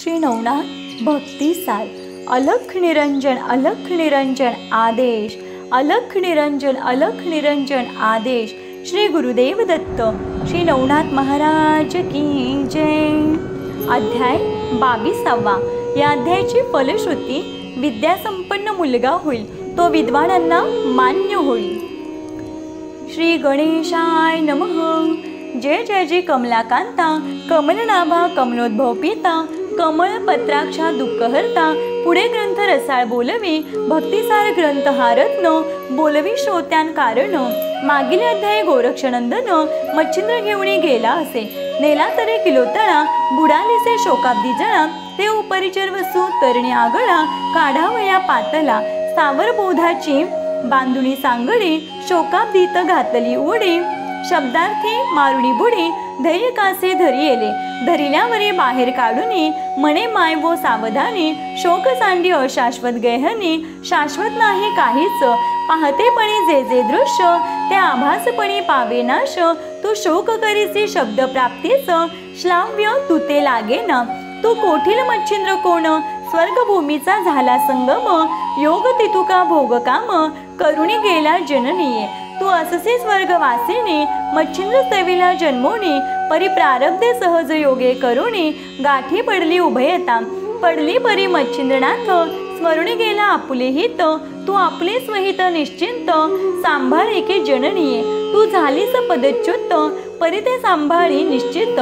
श्री नवनाथ भक्तिसार। अलख निरंजन आदेश, अलख निरंजन आदेश। श्री गुरुदेव दत्त श्री नवनाथ महाराज की जय। अध्याय 22वा। या अध्यायाची फलश्रुती विद्यासंपन्न मुलगा होईल, तो विद्वानांना मान्य होईल। श्री गणेशाय नमः। जय जय जय कमलाकांता, कमलनाभा कमलोद्भव पिता, कमळ पत्राक्षा दुःखहर्ता। पुढे ग्रंथ रसाळ बोलवी, भक्तिसार ग्रंथ हा रत्न, बोलवी श्रोत्यान कारण। मागील अध्याय गोरक्षनंदन मच्छिंद्र घेऊन गेला असे, नेला तरी किलोतळा, बुडालेसे शोकाब्दी जळा। ते उपरिचर वसू तरणी आगळा, काढावया पातला। सावर बोधाची बांधुणी सांगडी, शोकाब्दीत घातली उडी। शब्दार्थी मारुणी बुडी, धैर्य कासे धरी येले। धरिल्यावरी बाहेर काढुनी, मने माय वो सावधानी। शोक सांडी अशाश्वत गेहनी, शाश्वत नाही काहीच। पाहतेपणी जे जे दृश्य, ते आभासपणी पावे नाश। तू शोक करीसी शब्द प्राप्तीच, श्लाव्य तू ते लागेना। तू कोठील मच्छिंद्र कोण, स्वर्गभूमीचा झाला संगम। योग तितुका भोग काम, करुणी गेला जननीये। तू अससे स्वर्गवासिनी, मच्छिंद्र सेविला जन्मोनी। परिप्रारब्धे सहज योगे करुणी, गाठी पडली उभयता। पडली परी मच्छिंद्रनाथ, स्मरुणी गेला आपुले हित। तू आपले स्वहित निश्चिंत, सांभाळे की जननीये। तू झालीस पदच्युत, परी ते सांभाळी निश्चित।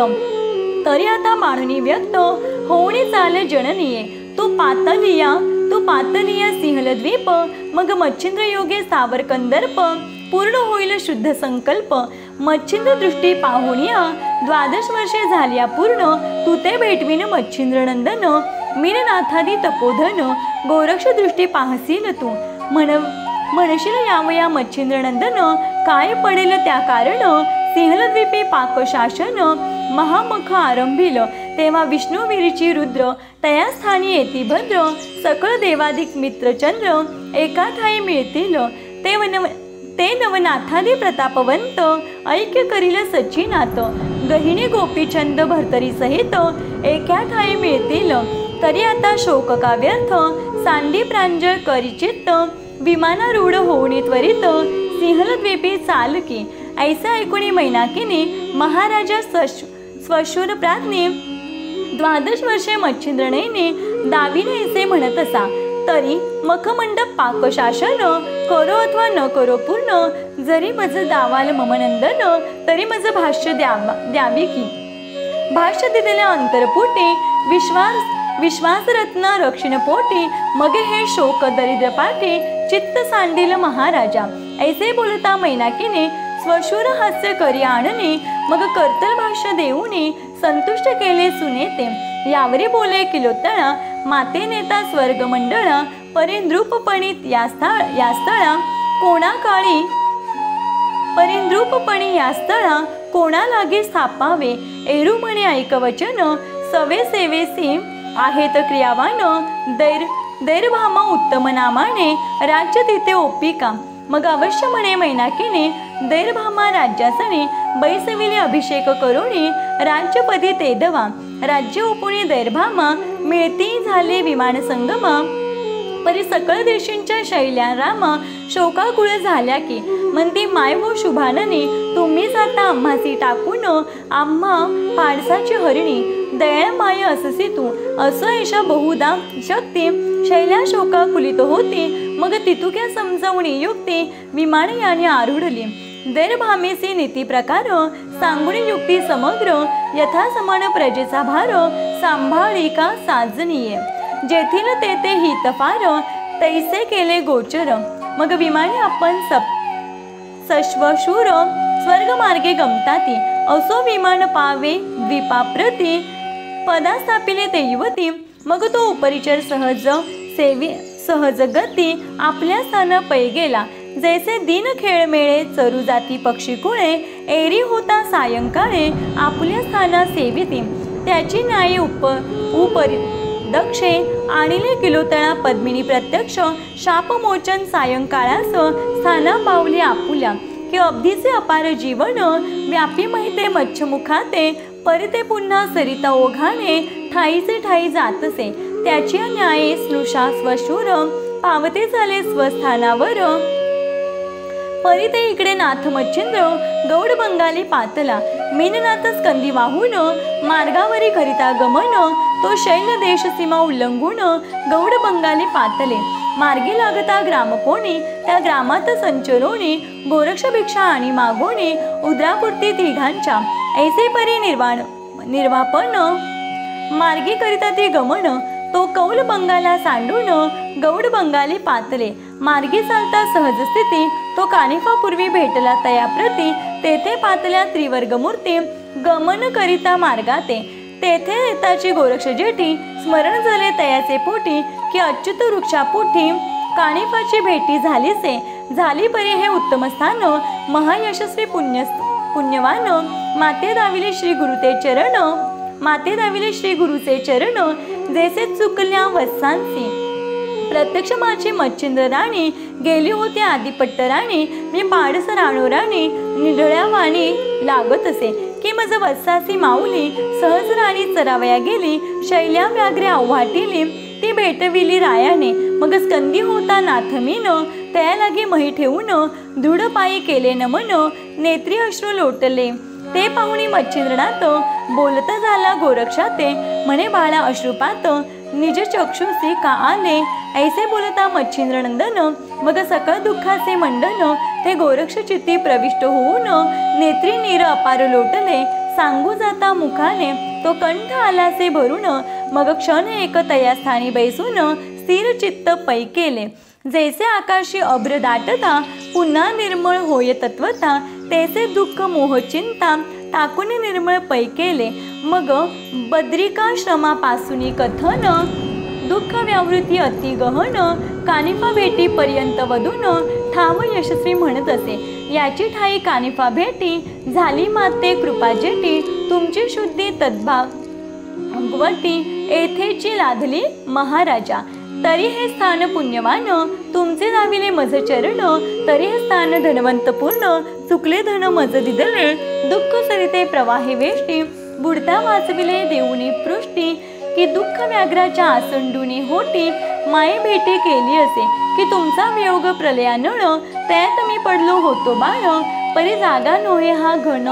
तरी आता मानुनी व्यक्त, होणी चाल जननीये। तू पातलिया सिंहलद्वीप, मग मच्छिंद्र योगे स्थावर कंदर्प। पूर्ण होईल शुद्ध संकल्प, मच्छिंद्र दृष्टी पाहुनिया। 12 वर्षे झाल्या पूर्ण, तू ते भेटविन मच्छिंद्र नंदन। मीननाथादी तपोधन, गोरक्ष दृष्टी पाहसील तू। म्हणशील यावया मच्छिंद्र नंदन, काय पडेल त्या कारण। सिंहलद्वीपी पाक शासन, महामख आरंभिल। तेव्हा विष्णुवीरची रुद्र, तया स्थानी येती भद्र। सकळ देवाधिक मित्र चंद्र, एका ठाई मिळतील। ते नवनाथादी प्रतापवंत, ऐक्य करील सचिनात। गहिणी गोपीचंद भरतरी सहित, एका ठाई मिळतील। तरी आता शोक का व्यर्थ, सांडी प्रांजळ करी चित्त। विमानारूढ होऊनी त्वरित, सिंहलद्वीपी चाल की। ऐसा ऐकुनी मैनाकिनी, महाराजा स्वशूर प्राज्ञी। 12 वर्षे मच्छिंद्रनेने, दावीन ऐसे म्हणत असा। तरी मखमंडप पाक शासन, करो अथवा न करो पूर्ण। जरी मज दावाल मम नंदन, तरी मज भाष्य द्यावी की। भाष्य दिलेल्या अंतरपुटी, विश्वासरत्न रक्षणपोटी। मग हे शोक दरिद्र पाठी, चित्त सांडील महाराजा। ऐसे बोलता मैनाकीने, स्वशूर हास्य करी आणणे। मग कर्तल भाष्य देऊनी, संतुष्ट केले सुनेते। यावरी बोले किलोत्तळा, माते नेता स्वर्ग मंडळा। परिंद्रूपपणी या स्थळा, कोणा लागे स्थापावे। एरुमणे ऐकवचन, सवे सेवेसी आहेत क्रियावान। दैरभामा उत्तम नामाने, राज्य तिथे ओपिका। मग अवश्य म्हणे मैनाकीने, दैरभामा राज्यासने। बैसविले अभिषेक करुणी, राज्यपदी तेदवा। राज्य उपुणी दैरभामा, मिळती झाले विमान संगमा। परी सकळ देशींच्या शैल्या रामा, शोकाकुळ झाल्या की। म्हणती माय वो शुभाननी, तुम्हीच आता आम्हासी टाकून। आम्हा पाडसाची हरिणी, दयाळ माय अससी तू। असं ऐशा बहुधा शक्ती, शैल्या शोकाकुलित होती। मग तितुक्या समजावणी युक्ती, विमान याने आरूढली। दैरभामेसी नीती प्रकार, सांगुणी युक्ती समग्र। यथा समान प्रजेचा भार, सांभाळी का साजनीये। जेथील तेथे हित फार, तैसे केले गोचर। मग विमाने आपण सश्वशूर, स्वर्गमार्गे गमताती। असो विमान पावे द्वीपाप्रती, पदा स्थापिले ते युवती। मग तो उपरिचर सहज गती, आपल्या स्थान पै गेला। जैसे दिन खेळमेळे, चरू जाती पक्षी कुळे। एरी होता सायंकाळे, आपल्या स्थाना सेविती। त्याची न्यायी उपरिदक्षे, आणिले किलोतळा पद्मिनी प्रत्यक्ष। शापमोचन सायंकाळास, स्थाना पावली आपुल्या। की अब्धीचे अपार जीवन, व्यापी माहिते मच्छमुखाते। परिते पुन्हा सरिता ओघाने ठाईचे ठाई जातसे, त्याची न्याये स्नुषा स्वशूर पावते झाले स्वस्थानावर। परिते इकडे नाथ मच्छिंद्र गौड बंगाली पातला, मीननाथ स्कंदी वाहून मार्गावरी करिता गमन, तो शैल देश सीमा उल्लंघून गौड बंगाली पातले। मार्गी लागता ग्राम कोणी, त्या ग्रामात संचरोणी गोरक्ष भिक्षा आणि मागोणी, उद्रापुरती तिघांच्या ऐसे परी निर्वापन। मार्गी करिता ती गमन, तो कौल बंगाला सांडून गौड बंगाली पातले। मार्गी चालता सहज स्थिती, तो कानिफा पूर्वी भेटला तयाप्रती, तेथे पातल्या त्रिवर्ग मूर्ती गमन करिता मार्गाते। तेथे येताची गोरक्ष जेठी स्मरण झाले तयाचे पोटी, की अच्युत वृक्षापोटी कानिफाची भेटी झालीसे। झाली परी हे उत्तम स्थान, महायशस्वी पुण्यवान, माते दाविले श्री गुरुते चरण, माते दाविले श्री गुरुचे चरण, जैसे चुकल्या वत्सांसी। प्रत्यक्ष माझी मच्छिंद्र राणी गेली होती आदिपट्ट राणी, मी पाडस राणो राणी निढळ्या वाणी लागत असे, की मज वत्सासी माऊली सहज राणी चरावया गेली, शैल्या व्याघ्रे आव्हाटिली ती भेटविली रायाने। मग स्कंदी होता नाथ मीन, त्या लागी मही ठेवून दृढ पायी केले नमन, नेत्री अश्रू लोटले ते पाहुणी मच्छिंद्रनाथ, बोलत झाला गोरक्षाते म्हणे बाळा अश्रुपात, निज चक्षुसी का आले ऐसे बोलता मच्छिंद्रनंदन। मग सकळ दुःखाचे मंडन ते गोरक्ष चित्ती प्रविष्ट होऊन, नेत्री नीर अपार लोटले सांगू जाता मुखाने, तो कंठ आलासे भरून। मग क्षण एक तया स्थानी बैसून स्थिर चित्त पै केले, जैसे आकाशी अभ्र दाटता पुन्हा निर्मळ होय तत्वता, तैसे दुःख मोह चिंता टाकून निर्मळ पै केले। मग बद्रिकाश्रमापासून कथन दुःख व्यावृत्ती अति गहन, कानिफा भेटी पर्यंत वधून ठाव यशस्वी म्हणत असे। याची ठाई कानिफा भेटी झाली माते कृपा जेटी, तुमची शुद्धी तद्भागवती येथेची लाधली महाराजा। तरी हे स्थान पुण्यवान, तुमचे दाविले मज चरण, तरी हे स्थान धनवंत पूर्ण, चुकले धन मज दिदले, दुःख सरिते प्रवाहे वेष्टी, बुडता वाचविले देऊनी पृष्टी, की दुःख व्याघ्राच्या आसंडुनी होटी, माये भेटी केली असे, की तुमचा वियोग प्रलयानळ, त्यात मी पडलो होतो बाळ, परी जागा नोहे हा घन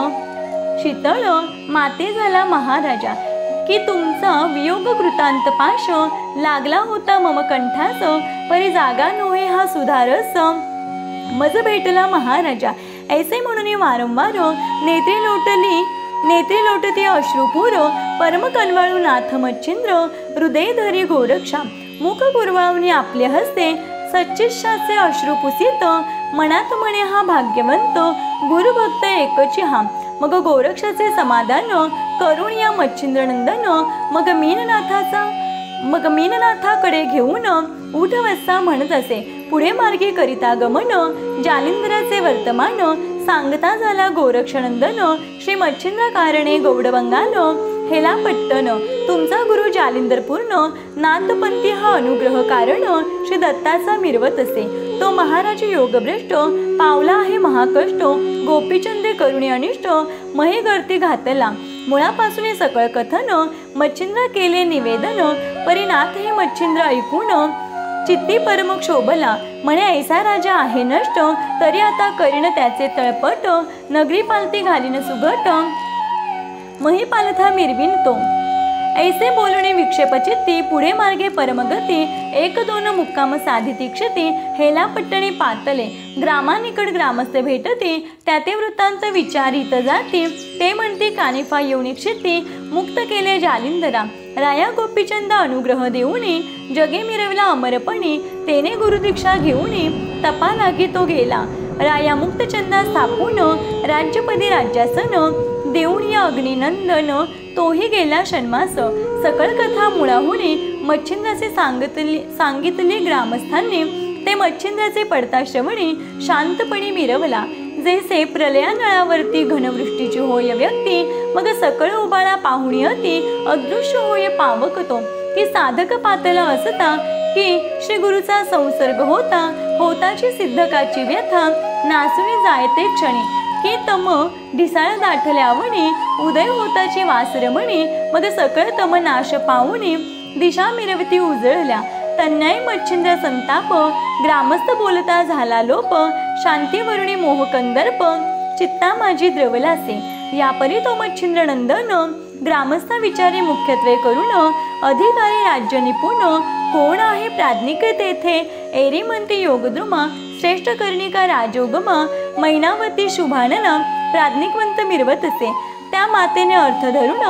शीतळ, माते झाला महाराजा, की तुमचा वियोग कृतांत पाश, लागला होता मम कंठास, परी जागा नोहे हा सुधारस, मज भेटला महाराजा। ऐसे म्हणून वारंवार नेत्री लोटती अश्रुपूर, परम कनवाळू नाथ मच्छिंद्र हृदय धरी गोरक्षा, मुख कुरवाळून आपले हस्ते सच्चिष्टाचे अश्रू पुसित, मनात म्हणे हा भाग्यवंत गुरुभक्त एकची हा। मग गोरक्षाचे समाधान करून या मच्छिंद्रनंदन, मग मीननाथाकडे घेऊन उठ वत्सा म्हणत असे, पुढे मार्गे करिता गमन, जालिंदराचे वर्तमान सांगता झाला गोरक्षनंदन। श्री मच्छिंद्र कारणे गौड बंगाल हेला पट्टन, तुमचा गुरु जालिंदर पूर्ण, नाथपंथी हा अनुग्रह कारण, श्री दत्ताचा मिरवत असे, तो महाराज योगभ्रष्ट, पावला आहे महाकष्ट, गोपीचंदे करुणे अनिष्ट, महे गर्ती घातला, मुळापासून सकळ कथन, मच्छिंद्र केले निवेदन, परिनाथ हे मच्छिंद्र ऐकून चित्ती परम क्षोभला, म्हणे ऐसा राजा आहे नष्ट, तरी आता करीन त्याचे तळपट, नगरी पालती घालीन सुगट, मही पालथा मिरविन तो। ऐसे बोलणे विक्षेपचित्ती, पुढे मार्गे परमगती, एक दोन मुक्काम साधिती क्षती, हेला पट्टणी पातले, ग्रामानिकड ग्रामस्थ भेटती, त्याते वृत्तांत विचारित जाती, ते म्हणती कानिफा येऊनी क्षिती, मुक्त केले जालिंदरा, राया गोपीचंद अनुग्रह देऊनी, जगे मिरवला अमरपणी, तेने गुरुदीक्षा घेऊनी, तपा लागी तो गेला, राया मुक्तचंदा स्थापून, राज्यपदी राज्यासन, देऊन या अग्निनंदन, तोही गेला षण्मास। सकळ कथा मुळाहुनी मच्छिंद्राचे सांगितले ग्रामस्थांनी, ते मच्छिंद्राचे पडता श्रवणी शांतपणी मिरवला, जैसे प्रलयानळावरती घनवृष्टीची होय व्यक्ती, मग सकळ उबाळा पाहुणी अति, अदृश्य होय पावक तो, की साधक पातला असता, की श्री गुरुचा संसर्ग होताची सिद्धकाची व्यथा नासून जायते क्षणी, की तम ढिसाळ दाठल्यावणी उदय होताची वासरमणी मग सकळ तम नाश पाहुणी दिशा मिरवती उजळल्या तन्याय मच्छिंद्र संताप ग्रामस्थ बोलता झाला लोप शांतीवरुणी मोह कंदर्प चित्ता माझी द्रवलासे यापरी तो मच्छिंद्र नंदन ग्रामस्था विचारी मुख्यत्वे करून अधिकारी राज्य निपुण कोण आहे प्राज्ञिक तेथे एरी म्हणती योगद्रुमा श्रेष्ठ कर्णिका राजोगमा मैनावती शुभानना प्राज्ञिकवंत मिरवतसे त्या मातेने अर्थ धरून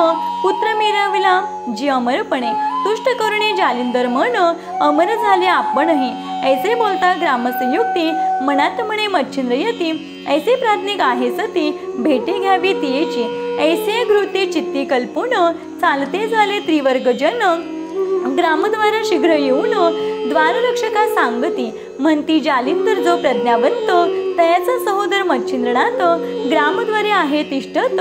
पुत्र मिरविला जी अमरपणे तुष्ट करुणे जालिंदर मन अमर झाले आपणही ऐसे बोलता ग्रामस्थ युक्ती मनात म्हणे मच्छिंद्र यती ऐसे प्राज्ञिक आहे सती भेटी घ्यावी तियेची ऐसे घृती चित्ती कल्पून चालते झाले त्रिवर्ग जन ग्रामद्वारा शीघ्र येऊन द्वाररक्षका सांगती म्हणती जालिंदर जो प्रज्ञावंत तयाचा सहोदर मच्छिंद्रनाथ ग्रामद्वारे आहे तिष्ठत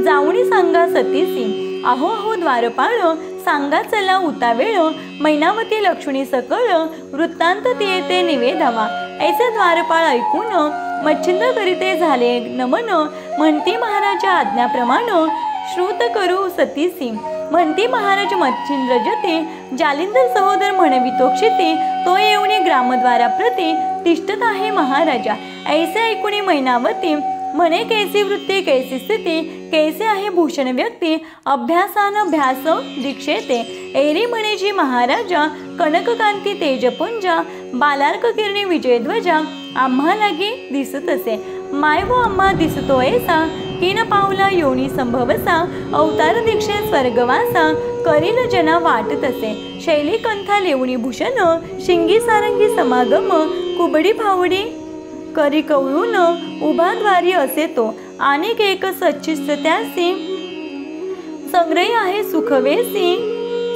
जाऊनी सांगा सतीसी अहो अहो द्वारपाळ सांगा चला उतावेळ मैनावती लक्ष्मी सकळ वृत्तांत येते निवेदावा ऐसे द्वारपाळ ऐकून मच्छिंद्र करीते झाले नमन म्हणती महाराजा आज्ञाप्रमाण श्रुत करू सतीसी म्हणती महाराज मच्छिंद्र जती जालिंदर सहोदर म्हणवितो क्षिती तो येऊनी ग्रामद्वारा प्रती तिष्ठत आहे महाराजा ऐसे ऐकुणी मैनावती म्हणे कैसी वृत्ती कैसी स्थिती कैसे आहे भूषण व्यक्ती अभ्यासानभ्यास दीक्षेते एरी म्हणे जी महाराजा कनककांती तेजपुंजा बालार्क किरणी विजयध्वजा आम्हा लागी दिसत असे माय व आम्हा दिसतो ऐसा कीन पावला योनी संभवसा अवतार दीक्षे स्वर्गवासा करील जना वाटत असे शैली कंथा लेवणी भूषण शिंगी सारंगी समागम कुबडी फावडी करी कवळून उभा द्वारी असे तो अनेक एक सच्चिस्त त्यासी संग्रही आहे सुखवेसी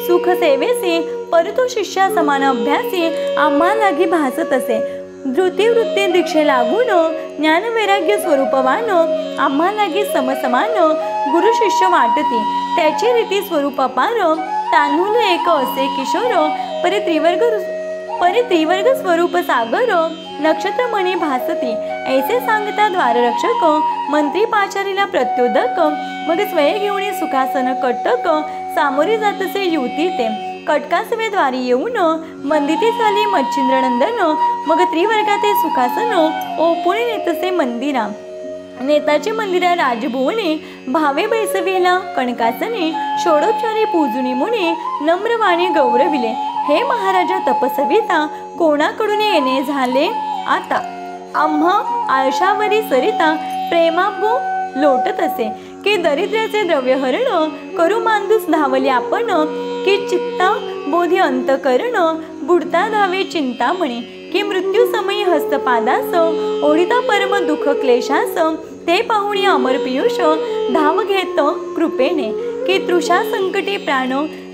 सुख सेवेसी परतो शिष्या समान अभ्यासी आम्हा लागी भासत असे धृती वृत्ती दीक्षे लागून ज्ञान वैराग्य स्वरूपवान आम्हा लागी समसमान गुरु शिष्य वाटती त्याची रीती स्वरूप अपार तांदूल एक असे किशोर परी त्रिवर्ग स्वरूप सागर नक्षत्रमणी भासती ऐसे सांगता द्वाररक्षक मंत्री पाचारीला प्रत्योदक मग स्वय घेऊन सुखासन कटक सामोरी जातसे युती ते कटकासवे द्वारी येऊन मंदिती झाली मच्छिंद्रनंदन मग त्रिवर्गाते सुखासन ओपुणे नेतसे मंदिरा नेताचे मंदिरा राजभुवने भावे बैसवेला कणकासने षोडोपचारी पूजुनी मुनी नम्रवाणी गौरविले हे महाराजा तपसविता कोणाकडून येणे झाले आता आम्हा आळशावरी सरिता प्रेमाभू लोटत असे की दरिद्र्याचे द्रव्यहरण करू मांदूस धावले आपण की चित्ता बोधी अंतकरण बुडता धावे चिंतामणी की मृत्यू समयी हस्तपादास ओढिता परम दुःख क्लेशास ते पाहुणी अमर पियुष धाव घेत कृपेने की तृषा संकटी प्राण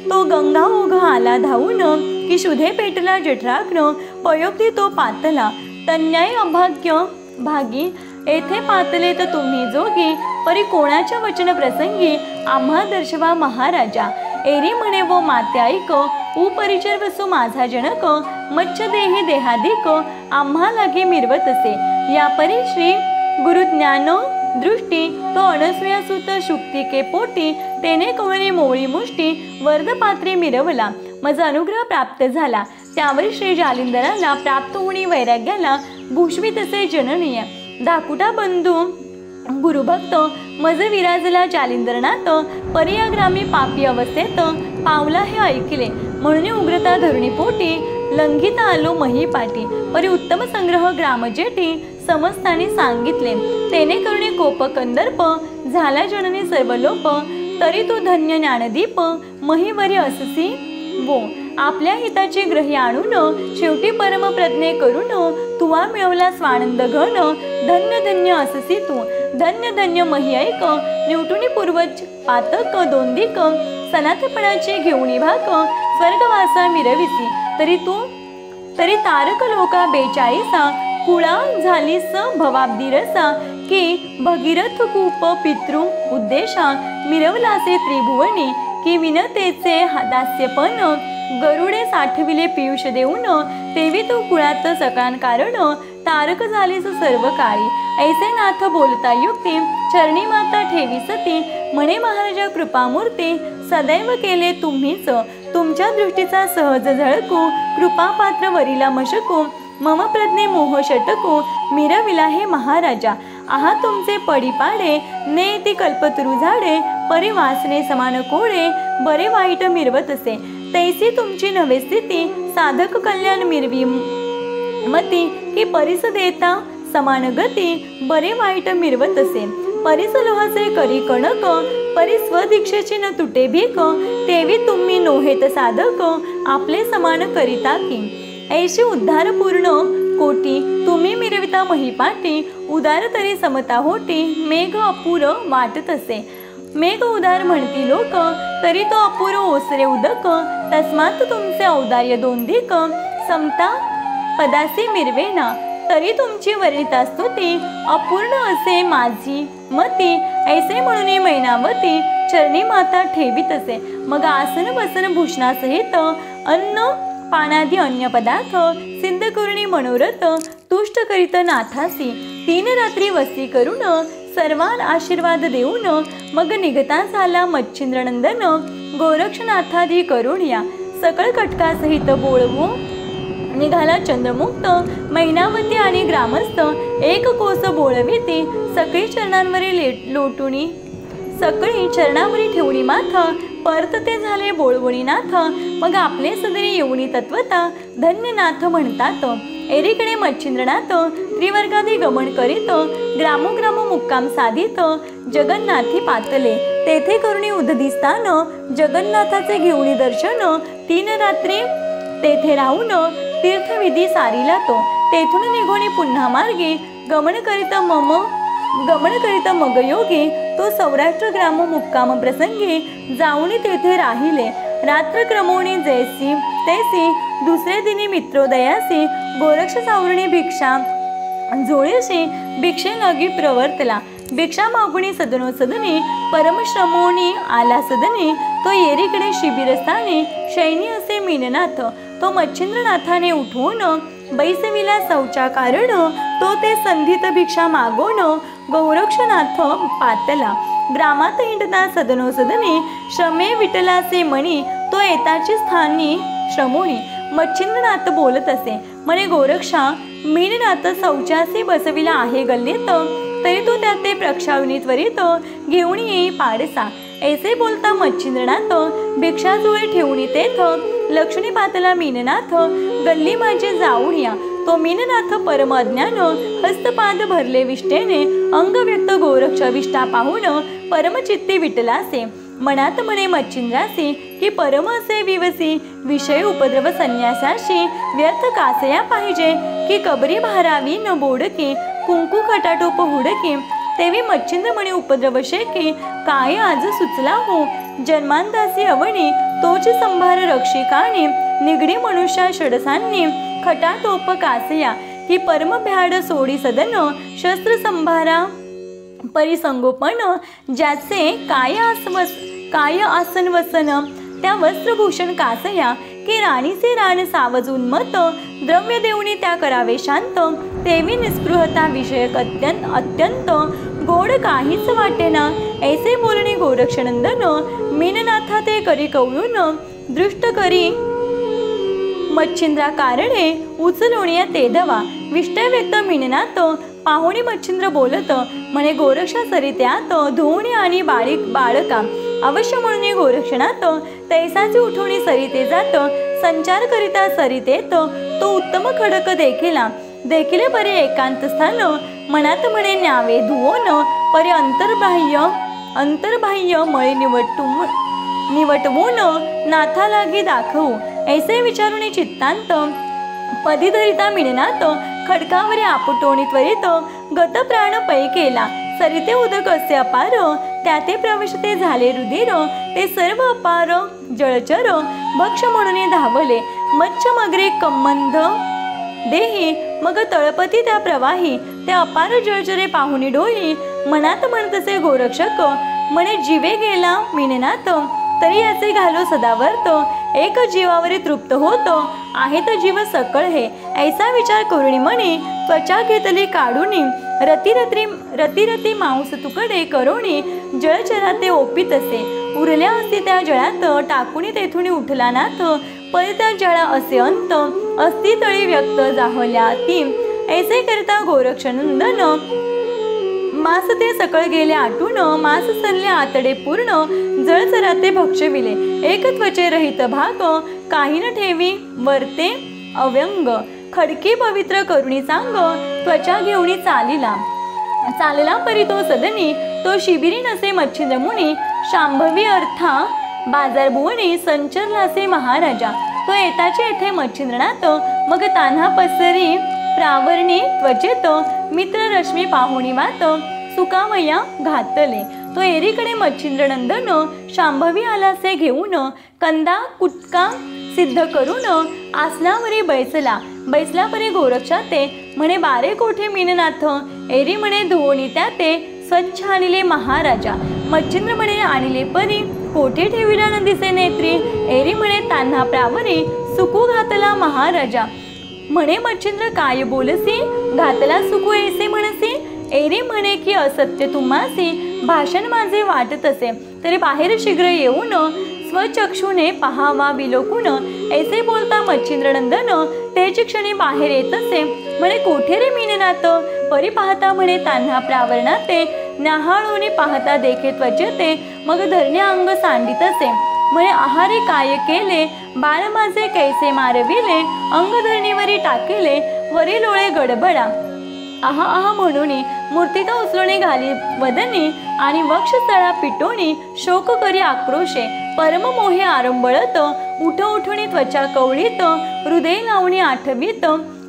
तो गंगा ओघ आला धावून की शुधे पेटला जठराग्न पयोक्ती तो पातला तन्याय अभाग्य भागी येथे पातले तर तुम्ही जोगी परी कोणाच्या वचन प्रसंगी आम्हा दर्शवा महाराजा एरी म्हणे व माते ऐक उपरिचर वसो माझा जनक मच्छ देही देहाधिक आम्हा लागे मिरवत असे यापरी श्री गुरुज्ञान दृष्टी तो अनसूयासुत शुक्तिके पोटी तेने कवळी मोळी मुष्टी वर्धपात्रे मिरवला माझा अनुग्रह प्राप्त झाला त्यावर श्री जालिंदराला प्राप्त होणी वैराग्याला भूषवित असे जननीय धाकुटा बंधू गुरुभक्त मज विराजला जालिंदरनाथ परियाग्रामी पापी अवस्थेत पावला हे ऐकले म्हणून उग्रता धरुणी पोटी लंघित आलो महीपाटी परी उत्तम संग्रह ग्रामजेठी समस्तानी सांगितले तेने करुणे कोप कंदर्प झाला जननी सर्वलोप तरी तो धन्य ज्ञानदीप महीवरी अससी वो आपल्या हिताचे ग्रही आणून शेवटी परम प्रज्ञे करून तुवा मिळवला स्वानंद घन धन्य धन्य अससी तू धन्य धन्य मही ऐक निवटुनी पूर्वज पातक दोंदिक सनाथपणाचे घेऊनी भाक स्वर्गवासा मिरविसी तरी तारक लोका 42 कुळा झाली स भवाब्दी रसा की भगीरथ कूप पितृ उद्देशा मिरवलासे त्रिभुवनी की विनतेचे दास्यपण गरुडे साठविले पियुष देऊन तेवी तो कुळात सकान कारण तारक झालीस सर्व काळी. ऐसे नाथ बोलता युक्ती चरणी माता ठेवी सती. म्हणे महाराजा कृपामूर्ती सदैव केले तुम्हीच. तुमच्या दृष्टीचा सहज झळकू कृपापात्र वरीला मशकू. मम प्रज्ञे मोह षटकू मिरविला हे महाराजा. आहा तुमचे पडीपाडे नेती कल्पतरू झाडे. परिवासने समान कोळे बरे वाईट मिरवतसे. तैसी तुमची नवे स्थिती साधक कल्याण मिरवी मती. की परिस देता समान गती बरे वाईट मिरवतसे. परिस लोहाचे करी कणक परी स्वदीक्षेची न तुटे भीक. तेवी तुम्ही नोहेत साधक आपले समान करिता की. ऐशी उद्धार पूर्ण कोटी तुम्ही मिरविता महिपाटी. उदार तरी समता होती मेघ अपूर वाटत असे. मेघ उदार म्हणती लोक तरी तो अपूर ओसरे उदक. तस्मात तुमचे औदार्य दोंदिक समता पदासी मिरवेना. तरी तुमची वर्णिता स्तुती अपूर्ण असे माझी मती. ऐसे म्हणून मैनावती चरणी माता ठेवीत असे. मग आसन बसन भूषणासहित अन्न पानादी अन्य पदार्थ सिद्ध करुणी मनोरथ तुष्ट करीत नाथासी. 3 रात्री वस्ती करून सर्वान आशीर्वाद देऊन मग निघता झाला मच्छिंद्रनंदन. गोरक्षनाथादी करुणिया सकळ कटकासहित बोळवू निघाला चंद्रमुक्त. मैनावती आणि ग्रामस्थ एक कोस बोळविती. सगळी चरणांवरी लोटुणी सगळी चरणावरी ठेवणी माथा. परतते झाले बोळवणी नाथ. मग आपले सदरी येऊनी तत्वता धन्यनाथ म्हणतात. एरीकडे मच्छिंद्रनाथ त्रिवर्गादी गमन करीत ग्रामोग्राम मुक्काम साधित. जगन्नाथी पातले तेथे करुणी उदधी स्थान. जगन्नाथाचे घेऊनी दर्शन 3 रात्री तेथे राहून तीर्थविधी सारिला तो. तेथून निघोणी पुन्हा मार्गे गमन करीत मग योगी तो सौराष्ट्र ग्राम मुक्काम प्रसंगी जाऊन तेथे राहिले. रात्र क्रमोणी जैसी तैसी दुसरे दिनी मित्रोदयासी. गोरक्ष सावरणी भिक्षा जोळीशी भिक्षे लागी प्रवर्तला. भिक्षा मागुणी सदनी परमश्रमोनी आला सदनी. तो येरीकडे शिबिरस्थानी शैनी असे मीननाथ. तो मच्छिंद्रनाथाने उठवून बैसविला शौचा कारण. तो ते संधित भिक्षा मागोन गोरक्षनाथ पातला. ग्रामात हिंडता सदनी श्रमे विठलाचे मणी. तो येताची स्थानी श्रमोणी. मच्छिंद्रनाथ बोलत असे म्हणे गोरक्षा मीननाथ शौचासी बसविला आहे गल्लीत. तरी तो त्या ते प्रक्षाळणी त्वरित घेऊन येई पाडसा. ऐसे बोलता मच्छिंद्रनाथ भिक्षाजुळे ठेवणी तेथ. लक्ष्मी पातला मीननाथ गल्ली माझे जाऊन या. तो मीननाथ परम अज्ञान हस्तपाद भरले विष्टेने. अंग व्यक्त गोरक्ष विष्टा पाहून परमचित्ती विटलासे. मनात म्हणे मच्छिंद्रासी की परम असे विवसी. विषय उपद्रव संन्यासाशी व्यर्थ कासया पाहिजे. की कबरी भारावी न बोडके कुंकू खटाटोप हुडके. तेवी मच्छिंद्र म्हणे उपद्रव शेके काय आज सुचला हो. जन्मांदासी अवणी तोच संभार रक्षिकाने. निगडी मनुष्या षडसांनी खटाटोप कासया. की परम भ्याड सोडी सदन शस्त्र संभारा परिसंगोपन. ज्याचे काय आसन वसन त्या वस्त्रभूषण कासया. की राणीचे रान सावज उन्मत द्रव्य देऊनी त्या करावे शांत. तेवी निस्पृहता विषयक अत्यंत गोड काहीच वाटेना. ऐसे बोलणे गोरक्षनंदन मीननाथा ते करी कवळून दृष्ट करी मच्छिंद्रा कारणे उचलुणिया ते दवा. विष्टय व्यक्त मीननाथ पाहुणी मच्छिंद्र बोलत म्हणे गोरक्षा सरित्यात धुवणी आणि बाळका. अवश्य म्हणून गोरक्षनाथ तैसाची उठवणी सरिते जात. संचार करिता सरितेत तो उत्तम खडक देखील बरे एकांत स्थान. मनात म्हणे न्यावे धुवोन परे अंतर्बाह्य मळे निवटवून नाथा लागी दाखवू. ऐसे विचारुणी चित्तांत पदी धरिता मीननाथ खडकावरी आपटोणी त्वरित गत प्राण पै केला. सरिते उदक असे अपार त्याते प्रवेश ते झाले रुधिर. ते सर्व अपार जळचर भक्ष म्हणून धावले. मच्छ मगरे कम्मंध देही मग तळपती त्या प्रवाही. ते अपार जळचरे पाहुणी डोळी. मनात म्हणतसे गोरक्षक म्हणे जीवे गेला मीननाथ तरी याचे घालो सदावर्त, एक जीवावरी तृप्त होतो आहे तर जीव सकळ हे. ऐसा विचार करुणी म्हणे त्वचा घेतली काढुनी, रती मांस तुकडे करोणी, जळचराते ओपीत असे. उरल्या असती त्या जळात टाकुनी तेथुनी उठला नाथ, परी त्या जळा असे अंत अस्ति तळी व्यक्त जाहल्या ती. ऐसे करता गोरक्षनंदन मास ते सकळ गेले आटून, मास सरले आतडे पूर्ण, जळचराते भक्षविले. एक त्वचे रहित भाग, काही न ठेवी वर्ते अव्यंग. खडकी पवित्र करुणी चांग, त्वचा घेऊनी चालला परी तो सदनी. तो शिबिरी नसे मच्छिंद्र मुनी, शांभवी अर्था बाजार भुवनी, संचरलासे महाराजा. तो येताचे येथे मच्छिंद्रनाथ, मग तान्हा पसरी प्रावरणी त्वचेत, मित्र रश्मी पाहुणी वात, सुकावया घातले. तो एरीकडे मच्छिंद्रनंदन, शांभवी आलासे घेऊन, कंदा कुटका सिद्ध करून, आसनावरी बैसला परी गोरक्षा ते. म्हणे बारे कोठे मीननाथ, एरी म्हणे धुवणी त्या ते, स्वच्छ आणले महाराजा. मच्छिंद्र म्हणे आणले परी, कोठे ठेविला न दिसे नेत्री, एरी म्हणे तान्हा प्रावरी, सुकू घातला महाराजा. म्हणे मच्छिंद्र काय बोलसी, घातला सुकू ऐसे म्हणसी, एरी म्हणे की असत्य तुम्हासी, भाषण माझे वाटत असे. तरी बाहेर शीघ्र येऊन, स्वचक्षुने पहावा विलोकून. ऐसे बोलता मच्छिंद्रनंदन, तेच क्षणी बाहेर येत असे. म्हणे कोठे रे मीननाथ, परी पाहता म्हणे तान्हा प्रावरणाते, न्याहाळून पाहता देखे त्वचेते, मग धरणे अंग सांडित असे. म्हणे आहारी काय केले, बाळ माझे कैसे मारविले, अंग धरणीवरी टाकिले, वरी लोळे गडबडा. आहा आहा म्हणून मूर्तिका उचलणे घाली वदनी, आणि वक्षस्थळा पिटोणी, शोक करी आक्रोशे, परम मोहे आरंबळत, उठुणी त्वचा कवळीत, हृदय लावणी आठवीत,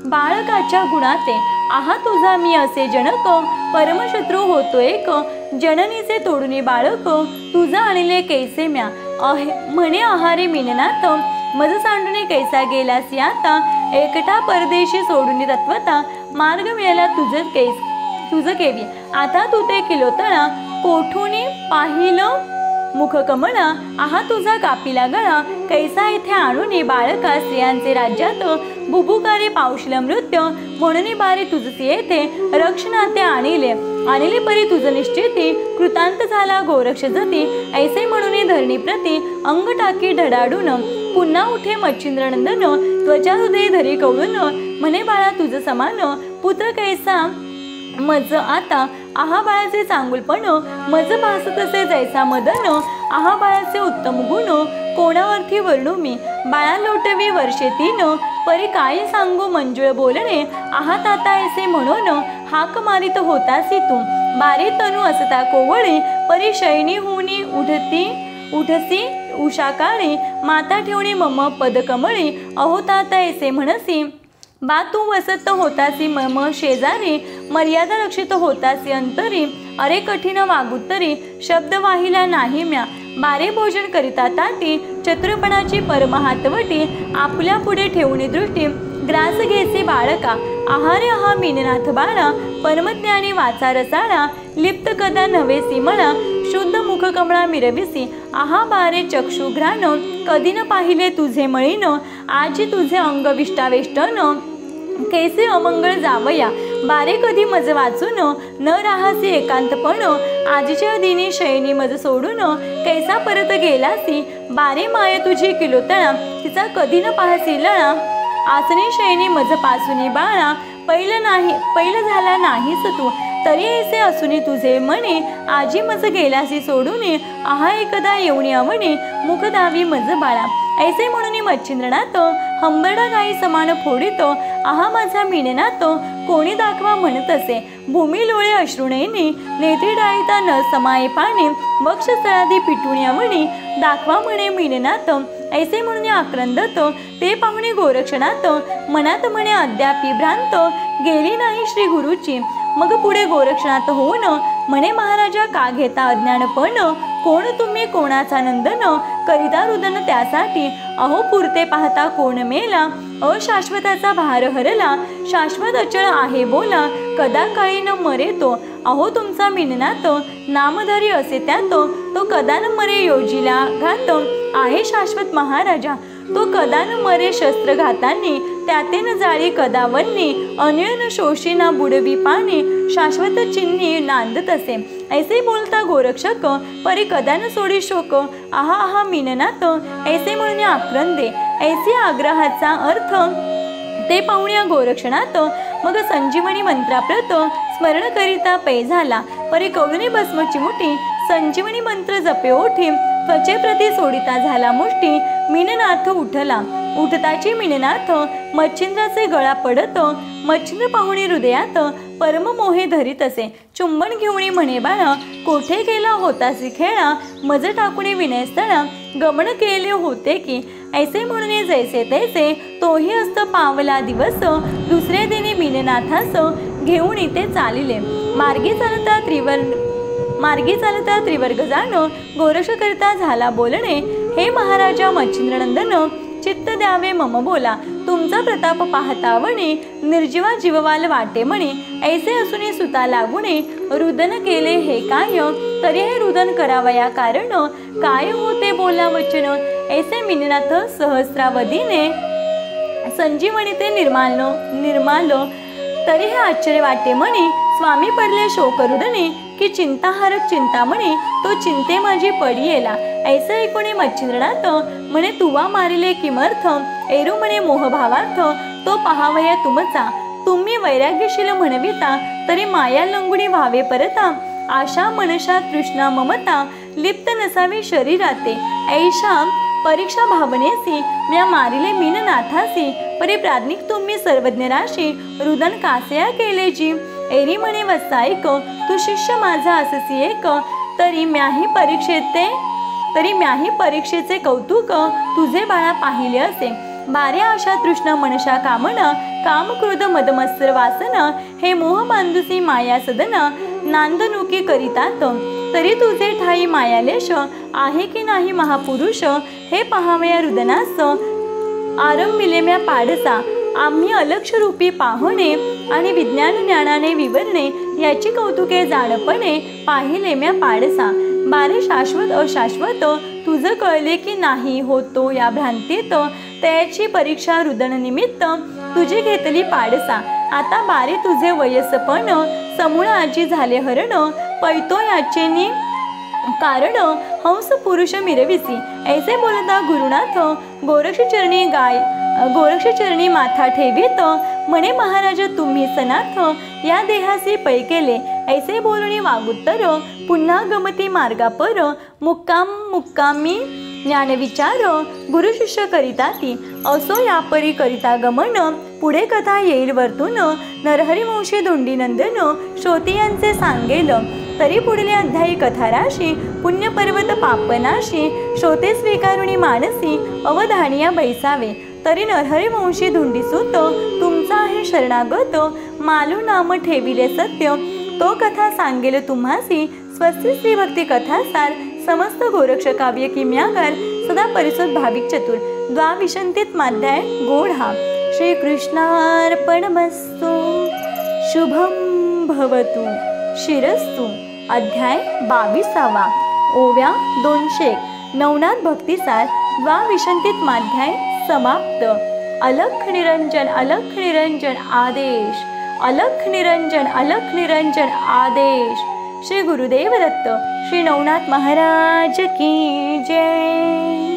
बाळकाच्या गुणाते. आहा तुझा मी असे जनक, परमशत्रू होतो एक, जननीचे तोडुनी बाळक, तुझा आणले कैसे म्या. म्हणे आहारे मीननाथ, मज सांडुनी कैसा गेलासी आता, एकटा परदेशी सोडून तत्वता, मार्ग मिळाला तुझ केवी. आता तू ते किलोतळा, कोठुनी पाहिलं मुख कमळा, आहा तुझा कापिला गळा, कैसा इथे आणून बाळका स्त्रियांचे राज्यात, बुबुकारे पावशिल मृत्य, म्हणून बारे तुझसी येथे, रक्षणाते आणिले परी तुझ निश्चिती, कृतांत झाला गोरक्ष जती. ऐसे म्हणून धरणी प्रती, अंग टाकी ढडाडून, पुन्हा उठे मच्छिंद्रनंदन, त्वचा हृदय धरी कवळून. म्हणे बाळा तुझ समान, पुत्र कैसा मज आता, आहा बाळाचे चांगुलपण, मज भासत असे जैसा मदन, आहा बाळाचे उत्तम गुण, कोणावरती वर्णू मी. बाळा लोटवी वर्षे 3, परी काय सांगू मंजुळ बोलणे, आहा ताता ऐसे म्हणून, हाक मारित होतासी तू. बारे तनू असता कोवळी, परी शयनी होऊनी उठसी उषा काळी, माता ठेवणी मम पदकमळी, अहो ताता ऐसे म्हणसी. बा तू वसत होतासी मम शेजारी, मर्यादा रक्षित होतासी अंतरी, अरे कठीण वागुत्तरी, शब्द वाहिला नाही म्या. बारे भोजन करिता ताटी, चतुरपणाची परमहातवटी, आपल्या पुढे ठेवणी दृष्टी, ग्रास घेसे बाळका. आहारे आहा मीननाथ बाळा, परमज्ञानी वाचा रसाळा, लिप्त कदा नव्हेसी मला, शुद्ध मुख कमळा मिरविसी. आहा बारे चक्षुघ्राण, कधी न पाहिले तुझे मळीन, आजी तुझे अंग विष्टावेष्टन, कैसे अमंगळ जावया. बारे कधी मज वाचून, न राहासी एकांतपण, आजीच्या दिनी शयनी मज सोडून, कैसा परत गेलासी. बारे माये तुझी किलोतळा, तिचा कधी न पाहसी लळा, आसनी शयनी मज पासुनी बाळा, पैल झाला नाहीस तू. तरी ऐसे असूनी तुझे म्हणे, आजी मज गेलासी सोडून, आहा एकदा येऊनी अवणी, मुख दावी मज बाळा. ऐसे म्हणून मच्छिंद्रनाथ, हंबरडा गाई समान फोडित, आहा माझा मीननाथ, कोणी दाखवा म्हणत असे. भूमी लोळे अश्रुनयनी, नेत्री डाळीता न समाये पाणी, वक्षस्थळादी पिटुणी अवणी, दाखवा म्हणे मीननाथ. ऐसे म्हणून आक्रंदत, ते पाहुणे गोरक्षनाथ, मनात म्हणे अद्यापी भ्रांत, गेली नाही श्री गुरुची. मग पुढे गोरक्षनाथ होऊन, म्हणे महाराजा का घेता अज्ञानपण, कोण तुम्ही कोणाचा नंदन, करिता रुदन त्यासाठी. अहो पुरते पाहता कोण मेला, अशाश्वताचा भार हरला, शाश्वत अचळ आहे बोला, कदा काळी न मरे तो. अहो तुमचा मीननाथ, नामधारी असे त्यात, तो कदा न मरे योजिला घात आहे शाश्वत महाराजा। तो कदा न मरे शस्त्र घातांनी त्यातेन जाळी कदावन्नी अनयन शोषीना बुडवी पाणी शाश्वत चिन्ही नांदत असे। ऐसे बोलता गोरक्षक परी कदा न सोडी शोक आहा आहा मीननाथ ऐसे म्हणून आक्रंदे। ऐसे आग्रहाचा अर्थ ते पाहुण्या गोरक्षणात मग संजीवनी मंत्राप्रत स्मरण करिता पै झाला। परी कवळुनी भस्म चिमुटी संजीवनी मंत्र जपे ओठी त्वचेप्रती सोडिता झाला मुष्टी मीननाथ उठला। उठताची मीननाथ मच्छिंद्राचे गळा पडत मच्छिंद्र पाहुणी हृदयात परम मोहे धरीत असे। चुंबन घेऊणी म्हणे बाळा कोठे गेला होतासी खेळा मज टाकुणी विनयस्थळा गमन केले होते की। ऐसे म्हणून जैसे तैसे तोही असत पावला दिवस दुसरे दिनी मीननाथास घेऊन इथे चालिले। मार्गी चालता त्रिवर्ग जाण गोरक्ष करिता झाला बोलणे हे महाराजा मच्छिंद्रनंदन चित्त द्यावे मम बोला। तुमचा प्रताप पाहता वणे निर्जीवा जीववाल वाटे म्हणे। ऐसे असूनी सुता लागुणे रुदन केले हे काय तरी हे रुदन करावया कारण काय होते बोला वचन। ऐसे मीननाथ सहस्रावधीने संजीवनी ते निर्माल तरी हे आश्चर्य वाटे म्हणे। स्वामी पडले शोकरुदने की चिंताहारक चिंतामणी तो चिंते माझी पडी येला। ऐसे ऐकुणे मच्छिंद्रनाथ म्हणे तुवा मारिले किमर्थ एरू म्हणे मोहभावार्थ तो पहावया तुमचा। तुम्ही वैराग्यशील म्हणविता तरी माया लंगुणी व्हावे परता। आशा मनशा तृष्णा ममता लिप्त नसावी शरीराते। ऐशा परीक्षा भावनेसी म्या मारिले मीननाथासी परी प्राज्ञिक तुम्ही सर्वज्ञ राशी रुदन कासया केले जी। एरी म्हणे वत्साईक तू शिष्य माझा अससी एक तरी म्याही परीक्षेचे कौतुक तुझे बाळा पाहिले असे। बारे आशा तृष्णा मनशा कामना काम क्रोध मदमत्सर वासना हे मोह बांधुसी माया सदना नांदनुकी करितात। तरी तुझे ठाई मायालेश आहे की नाही महापुरुष हे पहावया रुदनास आरंभिले म्या पाडसा। आम्ही अलक्ष रूपी पाहणे आणि विज्ञान ज्ञानाने विवरणे याची कौतुके जाणपणे पाहिले म्या पाडसा। बारे शाश्वत अशाश्वत तुझं कळले की नाही होतो या भ्रांतीत त्याची परीक्षा रुदन निमित्त तुझी घेतली पाडसा। आता बारे तुझे वयसपण समूळ आजी झाले हरण पैतो याचेनी कारण हंस पुरुष मिरविसी। ऐसे बोलता गुरुनाथ गोरक्ष चरणी माथा ठेवीत म्हणे महाराज तुम्ही सनाथ या देहासी पै केले। ऐसे बोलणी वागुत्तर पुन्हा गमती मार्गापर मुक्कामी ज्ञान विचार गुरु शिष्य करिता ती। असो यापरी करिता गमन पुढे कथा येईल वर्तून नरहरिवंशी धोंडीनंदन श्रोती यांचे सांगेल। तरी पुढले अध्यायी कथाराशी पुण्यपर्वत पापनाशी श्रोते स्वीकारुणी मानसी अवधानिया बैसावे। तरी नरहरिवंशी धुंडीसूत तुमचा आहे शरणागत मालू नाम ठेविले सत्य तो कथा सांगेल तुम्हासी। स्वस्ति श्री भक्ती कथासार समस्त गोरक्ष काव्य किम्यागार सदा परिसुत भाविक चतुर द्वाविशंतीत माध्याय गोढा। श्री कृष्णार्पणमस्तु। शुभम भवतु शिरस्तु। अध्याय 22 ओव्या 200 नवनाथ भक्तिसार द्वाविशंतीत माध्याय समाप्त। अलख निरंजन आदेश अलख निरंजन आदेश। श्री गुरुदेव दत्त श्री नवनाथ महाराज की जय।